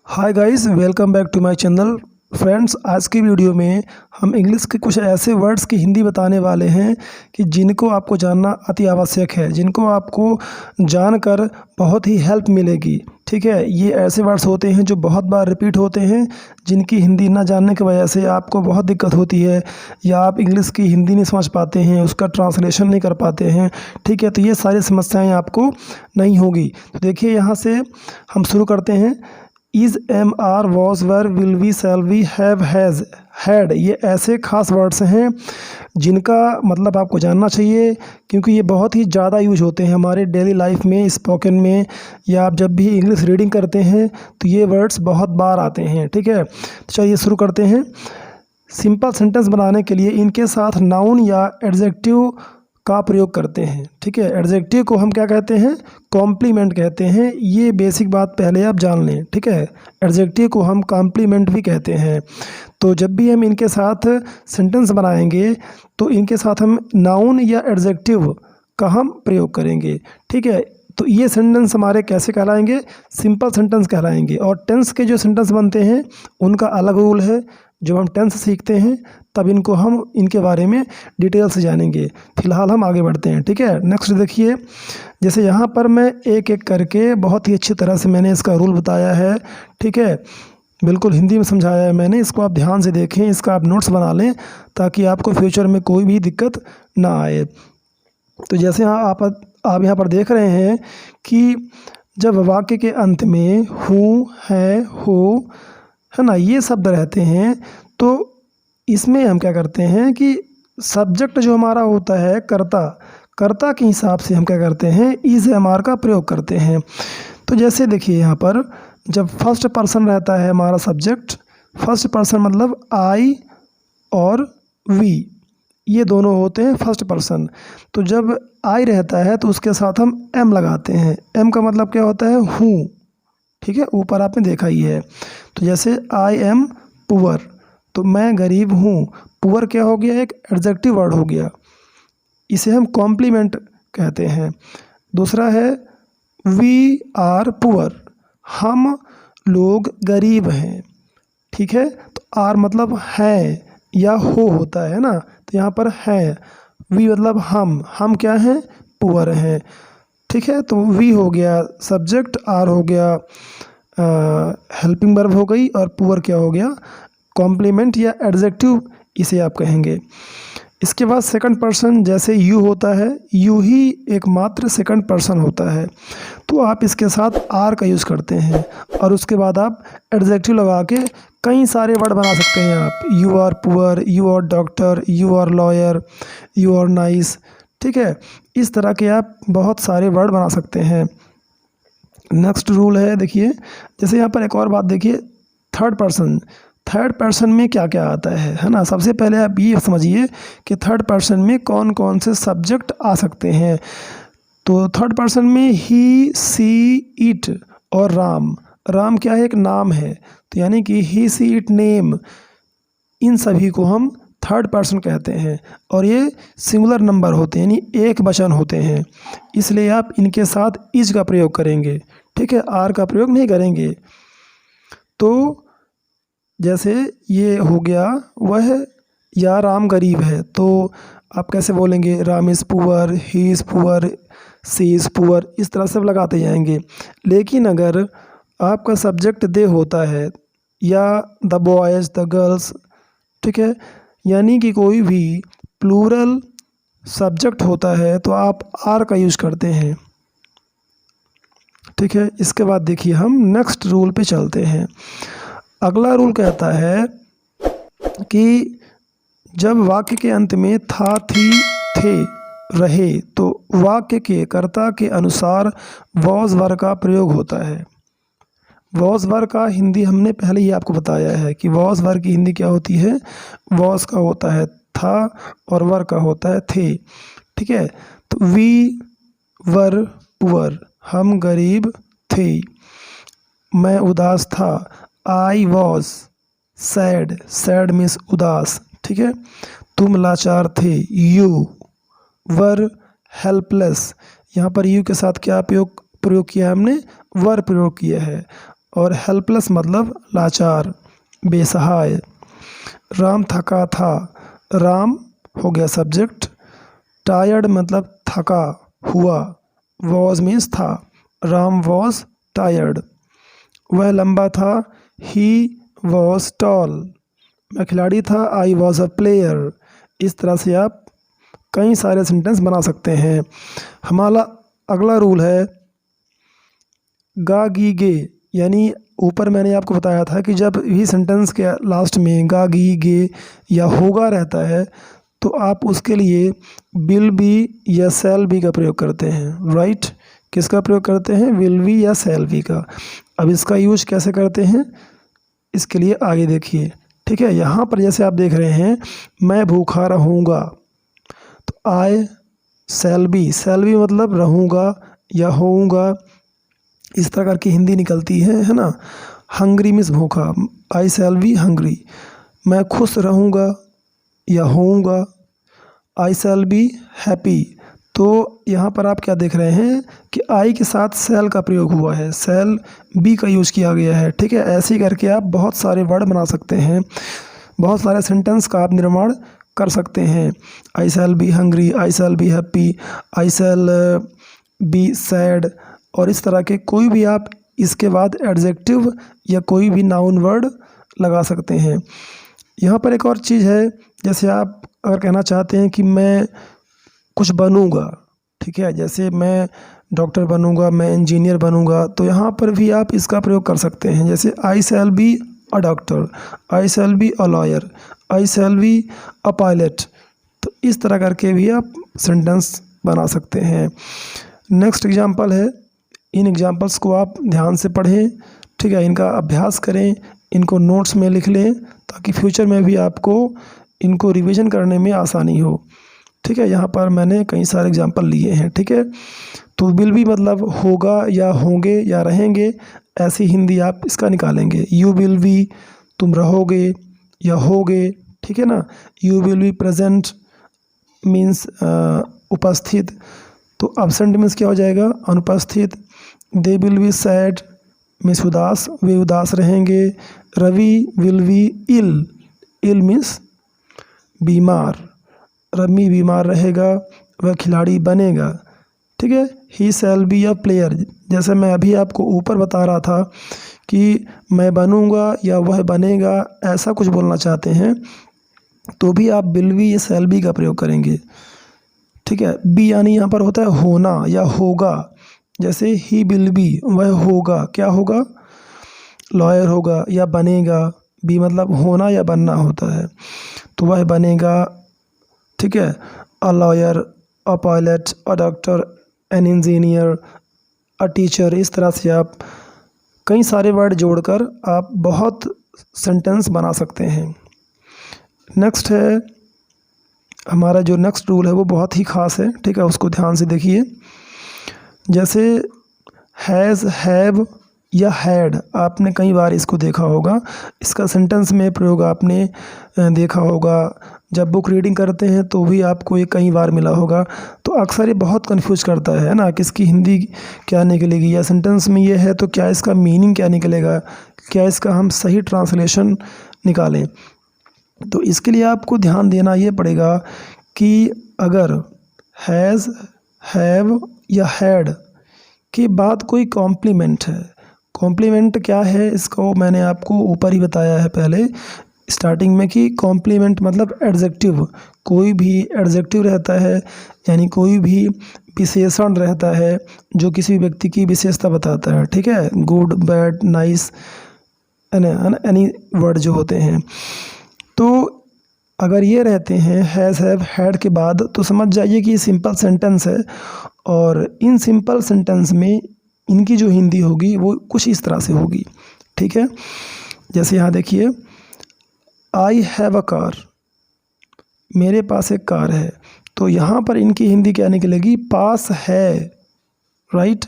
Hi guys, welcome back to my channel. Friends, आज की video में हम इंग्लिश के कुछ ऐसे वर्ड्स की हिंदी बताने वाले हैं कि जिनको आपको जानना अति आवश्यक है, जिनको आपको जानकर बहुत ही हेल्प मिलेगी। ठीक है, ये ऐसे वर्ड्स होते हैं जो बहुत बार रिपीट होते हैं, जिनकी हिंदी ना जानने की वजह से आपको बहुत दिक्कत होती है, या आप इंग्लिश की हिंदी नहीं समझ पाते हैं, उसका ट्रांसलेशन नहीं कर पाते हैं। ठीक है, तो ये सारी समस्याएं आपको नहीं होगी। तो देखिए, यहाँ से हम शुरू करते हैं। Is, am, are, was, were, will, we, shall we, have, has, had, ये ऐसे खास वर्ड्स हैं जिनका मतलब आपको जानना चाहिए, क्योंकि ये बहुत ही ज़्यादा यूज होते हैं हमारे डेली लाइफ में, स्पोकन में, या आप जब भी इंग्लिश रीडिंग करते हैं तो ये वर्ड्स बहुत बार आते हैं। ठीक है, तो चलिए शुरू करते हैं। सिंपल सेंटेंस बनाने के लिए इनके साथ नाउन या एडजेक्टिव का प्रयोग करते हैं। ठीक है, एडजेक्टिव को हम क्या कहते हैं? कॉम्प्लीमेंट कहते हैं। ये बेसिक बात पहले आप जान लें। ठीक है, एडजेक्टिव को हम कॉम्प्लीमेंट भी कहते हैं। तो जब भी हम इनके साथ सेंटेंस बनाएंगे तो इनके साथ हम नाउन या एडजेक्टिव का हम प्रयोग करेंगे। ठीक है, तो ये सेंटेंस हमारे कैसे कहलाएंगे? सिंपल सेंटेंस कहलाएंगे। और टेंस के जो सेंटेंस बनते हैं उनका अलग रूल है। जब हम टेंस सीखते हैं तब इनके बारे में डिटेल से जानेंगे। फिलहाल हम आगे बढ़ते हैं। ठीक है, नेक्स्ट देखिए, जैसे यहाँ पर मैं एक एक करके बहुत ही अच्छी तरह से मैंने इसका रूल बताया है। ठीक है, बिल्कुल हिंदी में समझाया है मैंने। इसको आप ध्यान से देखें, इसका आप नोट्स बना लें ताकि आपको फ्यूचर में कोई भी दिक्कत ना आए। तो जैसे आप यहाँ पर देख रहे हैं कि जब वाक्य के अंत में हूँ, है, हो, है ना, ये शब्द रहते हैं, तो इसमें हम क्या करते हैं कि सब्जेक्ट जो हमारा होता है, कर्ता के हिसाब से हम क्या करते हैं? इज, एम, आर का प्रयोग करते हैं। तो जैसे देखिए, यहाँ पर जब फर्स्ट पर्सन रहता है हमारा सब्जेक्ट, फर्स्ट पर्सन मतलब आई और वी, ये दोनों होते हैं फर्स्ट पर्सन। तो जब आई रहता है तो उसके साथ हम एम लगाते हैं। एम का मतलब क्या होता है? हूँ। ठीक है, ऊपर आपने देखा ही है। तो जैसे आई एम पुअर, तो मैं गरीब हूँ। पुअर क्या हो गया? एक एडजेक्टिव वर्ड हो गया। इसे हम कॉम्प्लीमेंट कहते हैं। दूसरा है वी आर पुअर, हम लोग गरीब हैं। ठीक है, तो आर मतलब है या हो होता है ना, तो यहाँ पर है। वी मतलब हम क्या हैं? पुअर हैं। ठीक है, तो वी हो गया सब्जेक्ट, आर हो गया हेल्पिंग वर्ब हो गई, और पुअर क्या हो गया? कॉम्प्लीमेंट या एडजेक्टिव इसे आप कहेंगे। इसके बाद सेकंड पर्सन, जैसे यू होता है, यू ही एकमात्र सेकंड पर्सन होता है, तो आप इसके साथ आर का यूज़ करते हैं, और उसके बाद आप एडजेक्टिव लगा के कई सारे वर्ड बना सकते हैं आप। You are poor, you are doctor, you are lawyer, you are nice. ठीक है, इस तरह के आप बहुत सारे वर्ड बना सकते हैं। नेक्स्ट रूल है, देखिए, जैसे यहाँ पर एक और बात देखिए, थर्ड पर्सन में क्या क्या आता है ना। सबसे पहले आप ये समझिए कि थर्ड पर्सन में कौन कौन से सब्जेक्ट आ सकते हैं। तो थर्ड पर्सन में ही, सी, इट और राम क्या है? एक नाम है, तो यानी कि ही, सी, इट, नेम, इन सभी को हम थर्ड पर्सन कहते हैं, और ये सिंगुलर नंबर होते हैं, यानी एक वचन होते हैं, इसलिए आप इनके साथ इज का प्रयोग करेंगे। ठीक है, आर का प्रयोग नहीं करेंगे। तो जैसे ये हो गया वह, या राम गरीब है, तो आप कैसे बोलेंगे? Ram is poor, he is poor, she is poor, इस तरह से लगाते जाएंगे। लेकिन अगर आपका सब्जेक्ट दे होता है, या द बॉयज़, द गर्ल्स, ठीक है, यानी कि कोई भी प्लूरल सब्जेक्ट होता है, तो आप आर का यूज़ करते हैं। ठीक है, इसके बाद देखिए, हम नेक्स्ट रूल पे चलते हैं। अगला रूल कहता है कि जब वाक्य के अंत में था, थी, थे, रहे, तो वाक्य के कर्ता के अनुसार वॉज वर्ब का प्रयोग होता है। वॉज वर्ब का हिंदी हमने पहले ही आपको बताया है कि वॉज वर्ब की हिंदी क्या होती है? वॉज का होता है था, और वर का होता है थे। ठीक है, तो वी वर पुअर, हम गरीब थे। मैं उदास था, आई वॉज सैड मीन्स उदास। ठीक है, तुम लाचार थे, यू वर हेल्पलेस। यहाँ पर यू के साथ क्या प्रयोग किया है हमने? वर प्रयोग किया है। और हेल्पलेस मतलब लाचार, बेसहाय। राम थका था, राम हो गया सब्जेक्ट, टायर्ड मतलब थका हुआ, वॉज मीन्स था, राम वॉज टायर्ड। वह लंबा था, ही वॉज टॉल। मैं खिलाड़ी था, आई वॉज अ प्लेयर। इस तरह से आप कई सारे सेंटेंस बना सकते हैं। हमारा अगला रूल है गा गी गे, यानी ऊपर मैंने आपको बताया था कि जब भी सेंटेंस के लास्ट में गा गी गे या होगा रहता है तो आप उसके लिए विल बी या शैल बी का प्रयोग करते हैं, राइट। किसका प्रयोग करते हैं? विल बी या शैल बी का। अब इसका यूज कैसे करते हैं इसके लिए आगे देखिए, ठीक है। यहाँ पर जैसे आप देख रहे हैं मैं भूखा रहूँगा, तो आई शैल बी मतलब रहूँगा या होऊंगा, इस तरह करके हिंदी निकलती है ना। हंग्री मीन्स भूखा, आई शैल बी हंग्री। मैं खुश रहूँगा या होऊंगा, आई शैल बी हैप्पी। तो यहाँ पर आप क्या देख रहे हैं कि आई के साथ शैल का प्रयोग हुआ है, शैल बी का यूज़ किया गया है, ठीक है। ऐसे ही करके आप बहुत सारे वर्ड बना सकते हैं, बहुत सारे सेंटेंस का आप निर्माण कर सकते हैं। I shall be hungry, I shall be happy, I shall be sad, और इस तरह के कोई भी आप इसके बाद एडजेक्टिव या कोई भी नाउन वर्ड लगा सकते हैं। यहाँ पर एक और चीज़ है, जैसे आप अगर कहना चाहते हैं कि मैं कुछ बनूंगा, ठीक है, जैसे मैं डॉक्टर बनूंगा, मैं इंजीनियर बनूंगा, तो यहाँ पर भी आप इसका प्रयोग कर सकते हैं। जैसे I shall be a doctor, I shall be a lawyer, I shall be a pilot. तो इस तरह करके भी आप सेंटेंस बना सकते हैं। नेक्स्ट एग्जांपल है, इन एग्जांपल्स को आप ध्यान से पढ़ें, ठीक है, इनका अभ्यास करें, इनको नोट्स में लिख लें ताकि फ्यूचर में भी आपको इनको रिवीजन करने में आसानी हो, ठीक है। यहाँ पर मैंने कई सारे एग्जांपल लिए हैं, ठीक है। तो विल बी मतलब होगा या होंगे या रहेंगे, ऐसी हिंदी आप इसका निकालेंगे। यू विल बी तुम रहोगे या होगे, ठीक है ना। You will be present means उपस्थित, तो एब्सेंट मीन्स क्या हो जाएगा? अनुपस्थित। They will be sad means उदास, वे उदास रहेंगे। Ravi will be ill means बीमार, रवि बीमार रहेगा, वह खिलाड़ी बनेगा, ठीक है। ही शैल बी अ प्लेयर, जैसे मैं अभी आपको ऊपर बता रहा था कि मैं बनूंगा या वह बनेगा, ऐसा कुछ बोलना चाहते हैं तो भी आप विल बी या शैल बी का प्रयोग करेंगे, ठीक है। बी यानी यहाँ पर होता है होना या होगा, जैसे ही विल बी वह होगा, क्या होगा? लॉयर होगा या बनेगा। बी मतलब होना या बनना होता है, तो वह बनेगा, ठीक है। A lawyer, a pilot, a doctor, an engineer, a teacher. इस तरह से आप कई सारे वर्ड जोड़कर आप बहुत सेंटेंस बना सकते हैं। नेक्स्ट है हमारा जो नेक्स्ट रूल है वो बहुत ही ख़ास है, ठीक है, उसको ध्यान से देखिए। जैसे हैज़, हैव या हैड, आपने कई बार इसको देखा होगा, इसका सेंटेंस में प्रयोग आपने देखा होगा। जब बुक रीडिंग करते हैं तो भी आपको ये कई बार मिला होगा। तो अक्सर ये बहुत कंफ्यूज करता है ना, किसकी हिंदी क्या निकलेगी, या सेंटेंस में ये है तो क्या इसका मीनिंग क्या निकलेगा, क्या इसका हम सही ट्रांसलेशन निकालें। तो इसके लिए आपको ध्यान देना ये पड़ेगा कि अगर हैज़, हैव या हैड के बाद कोई कॉम्प्लीमेंट है, कॉम्प्लीमेंट क्या है इसको मैंने आपको ऊपर ही बताया है पहले स्टार्टिंग में कि कॉम्प्लीमेंट मतलब एडजेक्टिव, कोई भी एडजेक्टिव रहता है, यानी कोई भी विशेषण रहता है जो किसी व्यक्ति की विशेषता बताता है, ठीक है। Good, bad, nice, any word जो होते हैं, तो अगर ये रहते हैं हैज़, हैव, हैड के बाद, तो समझ जाइए कि ये सिंपल सेंटेंस है। और इन सिंपल सेंटेंस में इनकी जो हिंदी होगी वो कुछ इस तरह से होगी, ठीक है। जैसे यहाँ देखिए, आई हैव अ कार, मेरे पास एक कार है, तो यहाँ पर इनकी हिंदी क्या निकलेगी? पास है, राइट।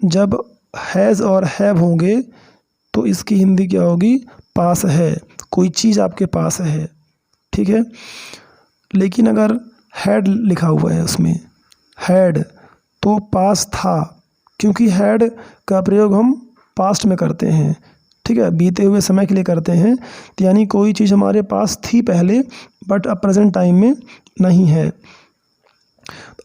जब हैज़ और हैव होंगे तो इसकी हिंदी क्या होगी? पास है, कोई चीज़ आपके पास है, ठीक है। लेकिन अगर हैड लिखा हुआ है उसमें, हैड, तो पास था, क्योंकि हैड का प्रयोग हम पास्ट में करते हैं, ठीक है, बीते हुए समय के लिए करते हैं। तो यानी कोई चीज़ हमारे पास थी पहले बट अब प्रेजेंट टाइम में नहीं है।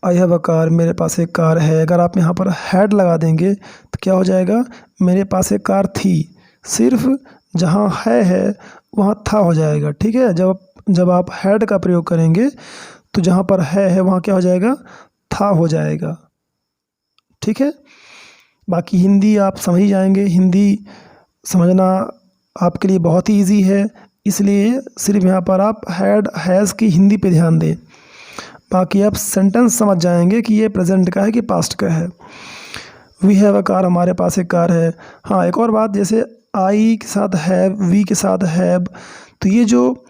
आई हैव अ कार, मेरे पास एक कार है। अगर आप यहाँ पर हैड लगा देंगे तो क्या हो जाएगा, मेरे पास एक कार थी। सिर्फ जहाँ है वहाँ था हो जाएगा, ठीक है। जब आप हैड का प्रयोग करेंगे तो जहाँ पर है वहाँ क्या हो जाएगा, था हो जाएगा, ठीक है। बाकी हिंदी आप समझ ही जाएंगे, हिंदी समझना आपके लिए बहुत ही ईजी है, इसलिए सिर्फ यहाँ पर आप हैड हैज़ की हिंदी पे ध्यान दें। बाकी आप सेंटेंस समझ जाएंगे कि ये प्रेजेंट का है कि पास्ट का है। वी हैव अ कार, हमारे पास एक कार है। हाँ, एक और बात, जैसे आई के साथ हैव, वी के साथ हैव, तो ये जो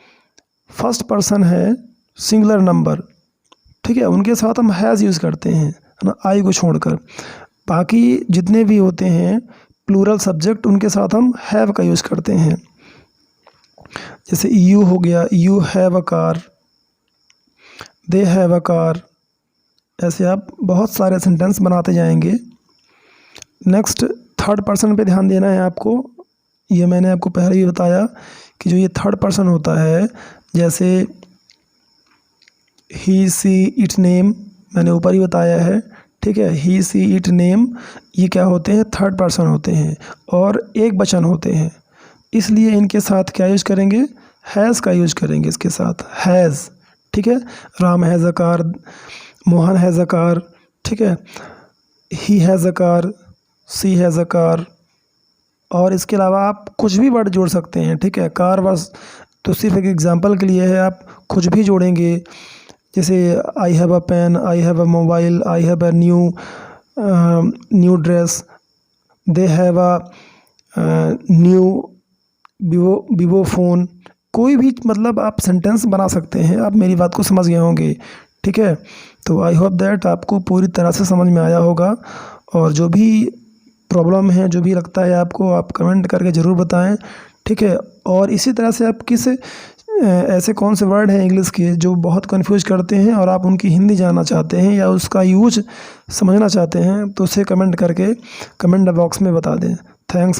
फर्स्ट पर्सन है सिंगुलर नंबर, ठीक है, उनके साथ हम हैज़ यूज़ करते हैं, है ना, आई को छोड़कर। बाकी जितने भी होते हैं प्लूरल सब्जेक्ट, उनके साथ हम हैव का यूज़ करते हैं। जैसे यू हो गया, you have a car, they have a car. ऐसे आप बहुत सारे सेंटेंस बनाते जाएंगे। नेक्स्ट, थर्ड पर्सन पे ध्यान देना है आपको। ये मैंने आपको पहले ही बताया कि जो ये थर्ड पर्सन होता है, जैसे ही सी इट नेम, मैंने ऊपर ही बताया है, ठीक है। ही सी इट नेम, ये क्या होते हैं, थर्ड पर्सन होते हैं और एक वचन होते हैं, इसलिए इनके साथ क्या यूज़ करेंगे, हैज़ का यूज़ करेंगे इसके साथ, हैज़, ठीक है। Ram has a car, Mohan has a car, ठीक है। He has a car, she has a car. और इसके अलावा आप कुछ भी वर्ड जोड़ सकते हैं, ठीक है। कार बस तो सिर्फ एक एग्जांपल के लिए है, आप कुछ भी जोड़ेंगे। जैसे I have a pen, I have a mobile, I have a new dress, they have a new Vivo phone. कोई भी मतलब आप सेंटेंस बना सकते हैं। आप मेरी बात को समझ गए होंगे, ठीक है। तो आई होप दैट आपको पूरी तरह से समझ में आया होगा। और जो भी प्रॉब्लम है, जो भी लगता है आपको, आप कमेंट करके ज़रूर बताएं, ठीक है। और इसी तरह से आप ऐसे कौन से वर्ड हैं इंग्लिश के जो बहुत कंफ्यूज करते हैं और आप उनकी हिंदी जानना चाहते हैं या उसका यूज समझना चाहते हैं, तो उसे कमेंट करके कमेंट बॉक्स में बता दें। थैंक्स।